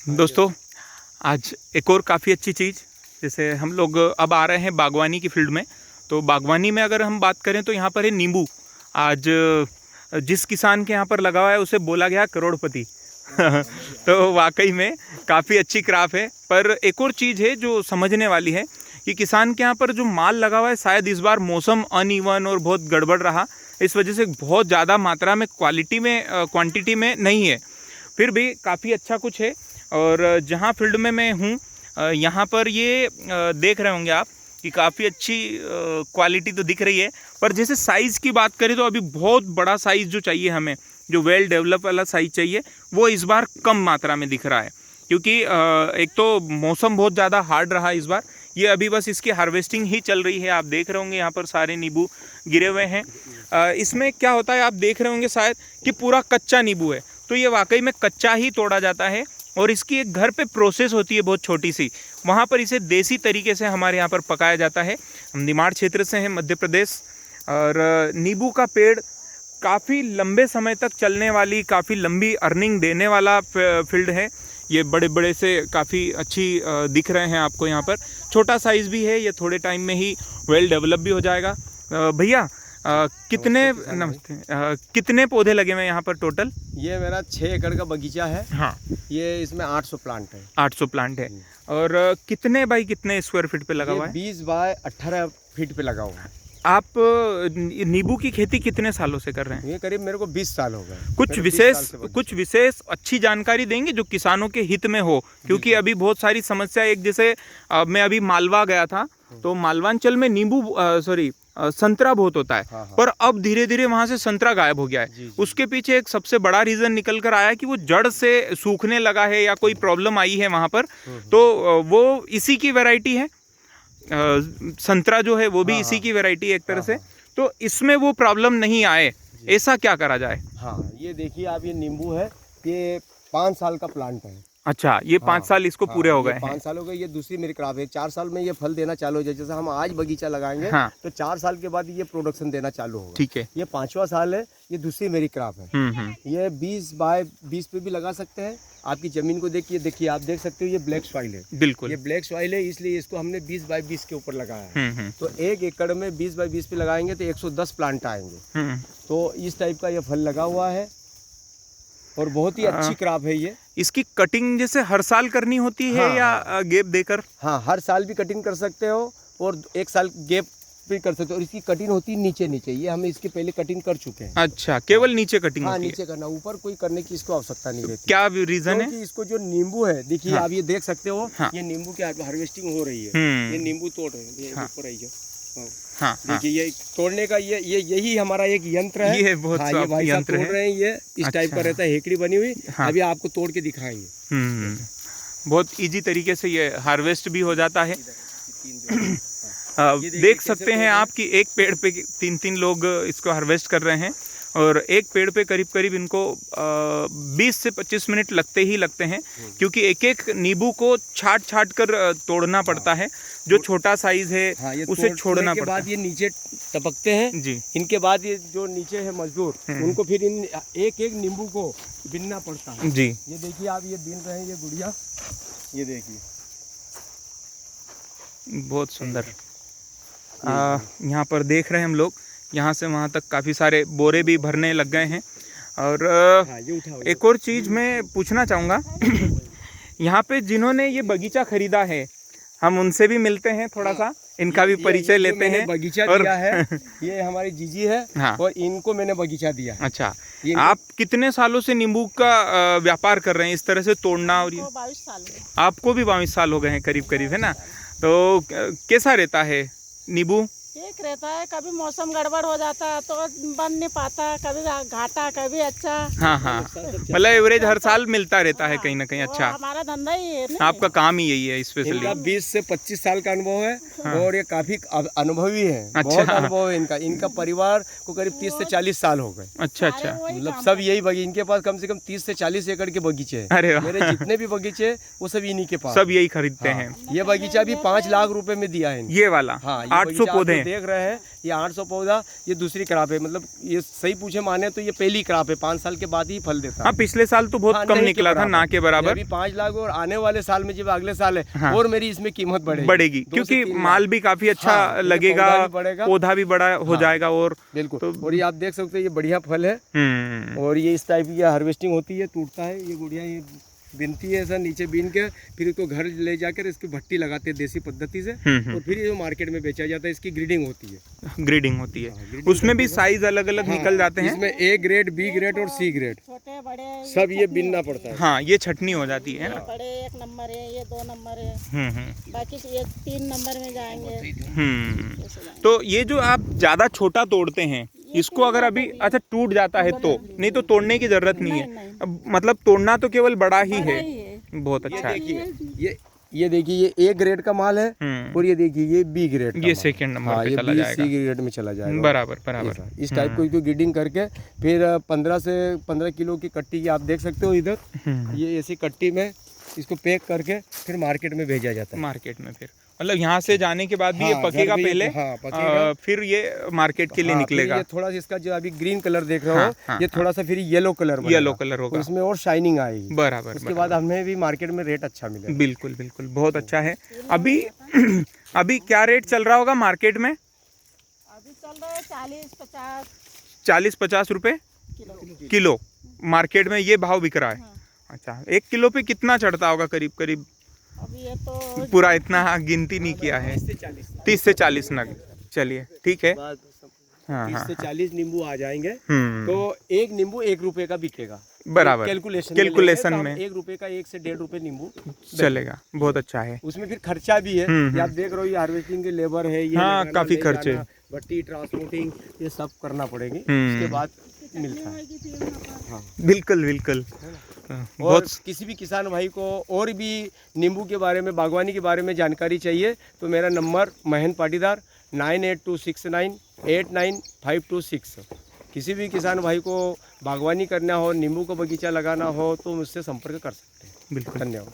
दोस्तों, आज एक और काफ़ी अच्छी चीज़, जैसे हम लोग अब आ रहे हैं बागवानी की फील्ड में। तो बागवानी में अगर हम बात करें तो यहाँ पर है नींबू। आज जिस किसान के यहाँ पर लगा हुआ है उसे बोला गया करोड़पति। तो वाकई में काफ़ी अच्छी क्रॉप है। पर एक और चीज़ है जो समझने वाली है कि किसान के यहाँ पर जो माल लगा हुआ है, शायद इस बार मौसम अनइवन और बहुत गड़बड़ रहा, इस वजह से बहुत ज़्यादा मात्रा में क्वांटिटी में नहीं है। फिर भी काफ़ी अच्छा कुछ है। और जहाँ फील्ड में मैं हूँ यहाँ पर ये देख रहे होंगे आप कि काफ़ी अच्छी क्वालिटी तो दिख रही है। पर जैसे साइज़ की बात करें तो अभी बहुत बड़ा साइज़ जो चाहिए हमें, जो वेल डेवलप वाला साइज़ चाहिए, वो इस बार कम मात्रा में दिख रहा है। क्योंकि एक तो मौसम बहुत ज़्यादा हार्ड रहा इस बार। ये अभी बस इसकी हार्वेस्टिंग ही चल रही है। आप देख रहे होंगे यहाँ पर सारे नींबू गिरे हुए हैं। इसमें क्या होता है, आप देख रहे होंगे शायद कि पूरा कच्चा नींबू है। तो ये वाकई में कच्चा ही तोड़ा जाता है और इसकी एक घर पे प्रोसेस होती है बहुत छोटी सी, वहाँ पर इसे देसी तरीके से हमारे यहाँ पर पकाया जाता है। हम निमाड़ क्षेत्र से हैं, मध्य प्रदेश। और नींबू का पेड़ काफ़ी लंबे समय तक चलने वाली, काफ़ी लंबी अर्निंग देने वाला फील्ड है। ये बड़े बड़े से काफ़ी अच्छी दिख रहे हैं आपको यहाँ पर। छोटा साइज़ भी है, ये थोड़े टाइम में ही वेल डेवलप भी हो जाएगा। भैया कितने पौधे लगे हुए हैं यहाँ पर टोटल? ये मेरा 6 एकड़ का बगीचा है। हाँ, ये इसमें 800 प्लांट है। 800 प्लांट है। और कितने बाई कितने स्क्वायर फीट पे लगा हुआ है? 20 बाय 18 फीट पे लगा हुआ है। आप नींबू की खेती कितने सालों से कर रहे हैं? ये करीब मेरे को 20 साल हो गए। कुछ विशेष अच्छी जानकारी देंगे जो किसानों के हित में हो, क्योंकि अभी बहुत सारी समस्या, एक जैसे मैं अभी मालवा गया था तो मालवांचल में संतरा बहुत होता है। हाँ। पर अब धीरे धीरे वहां से संतरा गायब हो गया है। जी। उसके पीछे एक सबसे बड़ा रीजन निकल कर आया कि वो जड़ से सूखने लगा है या कोई प्रॉब्लम आई है वहां पर। तो वो इसी की वैरायटी है। संतरा जो है वो भी इसी की वैरायटी है एक तरह से। तो इसमें वो प्रॉब्लम नहीं आए, ऐसा क्या करा जाए? हाँ, ये देखिए आप, ये नींबू है, ये 5 साल का प्लांट है। अच्छा, ये 5 साल इसको पूरे हो गए हैं। 5 साल हो गए। ये दूसरी मेरी क्रॉप है। 4 साल में ये फल देना चालू हो जाए। जैसे हम आज बगीचा लगाएंगे तो 4 साल के बाद ये प्रोडक्शन देना चालू होगा। ठीक है। ये 5वां साल है। ये दूसरी मेरी क्रॉप है। ये 20 बाय 20 पे भी लगा सकते हैं। आपकी जमीन को देखिए आप देख सकते हो, ये ब्लैक सॉइल है। बिल्कुल, ये ब्लैक सॉइल है, इसलिए इसको हमने 20 बाय 20 के ऊपर लगाया है। तो 1 एकड़ में 20 बाय 20 पे लगाएंगे तो 110 प्लांट आएंगे। तो इस टाइप का ये फल लगा हुआ है और बहुत ही अच्छी क्रॉप है ये। इसकी कटिंग जैसे हर साल करनी होती है या गैप देकर? हाँ, हर साल भी कटिंग कर सकते हो और 1 साल गैप भी कर सकते हो। और इसकी कटिंग होती है नीचे। ये हम इसके पहले कटिंग कर चुके हैं। अच्छा, केवल नीचे कटिंग होती है? नीचे करना, ऊपर कोई करने की इसको आवश्यकता नहीं रहती। क्या रीजन है? इसको जो नींबू है, देखिए आप ये देख सकते हो। ये नींबू की हार्वेस्टिंग हो रही है। ये नींबू तोड़ रहे हैं। ऊपर आई देखिए, ये तोड़ने का यही हमारा एक यंत्र है। ये बहुत ये भाई साहब तोड़ रहे हैं। ये इस टाइप का रहता है, हेकड़ी बनी हुई। अभी आपको तोड़ के दिखाएंगे। बहुत इजी तरीके से ये हार्वेस्ट भी हो जाता है। देख सकते हैं आप कि एक पेड़ पे 3-3 लोग इसको हार्वेस्ट कर रहे हैं और एक पेड़ पे करीब इनको 20 से 25 मिनट लगते हैं, क्योंकि एक नींबू को छाट कर तोड़ना पड़ता है। जो छोटा साइज है उसे छोड़ना पड़ता है। बाद ये नीचे टपकते हैं जी। इनके बाद ये जो नीचे है मजदूर, उनको फिर इन एक नींबू को बिनना पड़ता है जी। ये देखिए आप, ये बिन रहे हैं, ये गुड़िया, ये देखिए, बहुत सुंदर। यहाँ पर देख रहे हैं हम लोग, यहाँ से वहाँ तक काफ़ी सारे बोरे भी भरने लग गए हैं। और एक और चीज़ मैं पूछना चाहूँगा यहाँ पे जिन्होंने ये बगीचा खरीदा है, हम उनसे भी मिलते हैं, थोड़ा सा इनका भी परिचय लेते हैं। बगीचा दिया है, ये हमारी जीजी है। और इनको मैंने बगीचा दिया है। अच्छा, आप कितने सालों से नींबू का व्यापार कर रहे हैं, इस तरह से तोड़ना? और 22 साल हो गए। आपको भी 22 साल हो गए हैं करीब, है ना? तो कैसा रहता है नींबू? ठीक रहता है। कभी मौसम गड़बड़ हो जाता है तो बन नहीं पाता, कभी घाटा, कभी अच्छा। हाँ, मतलब एवरेज हर साल मिलता रहता है कहीं ना कहीं। अच्छा, हमारा धंधा ही है ना, आपका काम ही यही है स्पेशली। 20 से 25 साल का अनुभव है। और ये काफी अनुभवी है। बहुत अनुभव है इनका परिवार को करीब 30 से 40 साल हो गए। अच्छा, मतलब सब यही बगीचे, इनके पास कम से कम 30 से 40 एकड़ के बगीचे हैं। अरे मेरे जितने भी बगीचे वो सब इन्हीं के पास, सब यही खरीदते हैं। ये बगीचा भी 5 लाख रुपए में दिया है। ये वाला 800 पौधे देख रहे हैं ये 800 पौधा, ये दूसरी क्रॉप है, मतलब ये सही पूछे माने तो ये पहली क्रॉप है, 5 साल के बाद ही फल देता है। हाँ, पिछले साल तो बहुत कम निकला था, ना के बराबर। अभी 5 लाख और आने वाले साल में जब अगले साल है और मेरी इसमें कीमत बढ़ेगी क्योंकि माल भी काफी अच्छा लगेगा, पौधा भी बड़ा हो जाएगा। और बिल्कुल, और ये आप देख सकते हो ये बढ़िया फल है। और ये इस टाइप की हार्वेस्टिंग होती है, टूटता है ये गुड़िया, ये बिनती है ऐसा नीचे बीन के, फिर इसको घर ले जाकर इसकी भट्टी लगाते हैं देसी पद्धति से, और फिर ये मार्केट में बेचा जाता है। इसकी ग्रेडिंग होती है, ग्रेडिंग होती है, उसमें भी साइज अलग अलग निकल जाते हैं। इसमें ए ग्रेड, बी ग्रेड और सी ग्रेड छोटे बड़े सब ये बिनना पड़ता है। हाँ, ये छटनी हो जाती है ना। बड़े 1 नंबर है, ये 2 नंबर है, बाकी ये 3 नंबर में जाएंगे। तो ये जो आप ज्यादा छोटा तोड़ते हैं, इसको अगर अभी अच्छा टूट जाता है तो, नहीं तो तोड़ने की जरूरत नहीं है। अब मतलब तोड़ना तो केवल बड़ा ही है। बहुत अच्छा है। ये देखिए ये ए ग्रेड का माल है, और ये देखिए ये बी ग्रेड, ये सेकंड नंबर पे चला जाएगा, सी ग्रेड में चला जाएगा। बराबर। इस टाइप को ग्रेडिंग करके फिर 15 किलो की कट्टी की आप देख सकते हो इधर, ये ऐसी कट्टी में इसको पैक करके फिर मार्केट में भेजा जाता है। मार्केट में फिर मतलब यहाँ से जाने के बाद भी ये पकेगा पहले, फिर ये मार्केट के लिए निकलेगा। ये थोड़ा सा इसका जो अभी ग्रीन कलर देख रहे हो, ये थोड़ा सा फिर येलो कलर होगा, उसमें और शाइनिंग आएगी। बराबर। उसके बाद हमें भी मार्केट में रेट अच्छा मिलेगा। बिल्कुल, बहुत अच्छा है। अभी अभी क्या रेट चल रहा होगा मार्केट में? अभी चल रहा है 40-50 रुपए किलो मार्केट में ये भाव बिक रहा है। अच्छा, 1 किलो पे कितना चढ़ता होगा करीब? अभी ये तो पूरा इतना गिनती नहीं किया है। 30 से 40 नग। चलिए ठीक है। 30 से 40 नींबू आ जाएंगे, तो एक नींबू 1 रुपए का बिकेगा। बराबर, कैलकुलेशन में 1 रुपए का 1 से 1.5 रुपए नींबू चलेगा। बहुत अच्छा है। उसमें फिर खर्चा भी है, ये आप देख रहे हो, ये हार्वेस्टिंग के लेबर है, ये काफी खर्चे, भट्टी, ट्रांसपोर्टिंग, ये सब करना पड़ेगी, उसके बाद मिलता है। बिल्कुल। और किसी भी किसान भाई को और भी नींबू के बारे में, बागवानी के बारे में जानकारी चाहिए तो मेरा नंबर महेंद्र पाटीदार 9826989526। किसी भी किसान भाई को बागवानी करना हो, नींबू का बगीचा लगाना हो तो मुझसे संपर्क कर सकते हैं। बिल्कुल, धन्यवाद।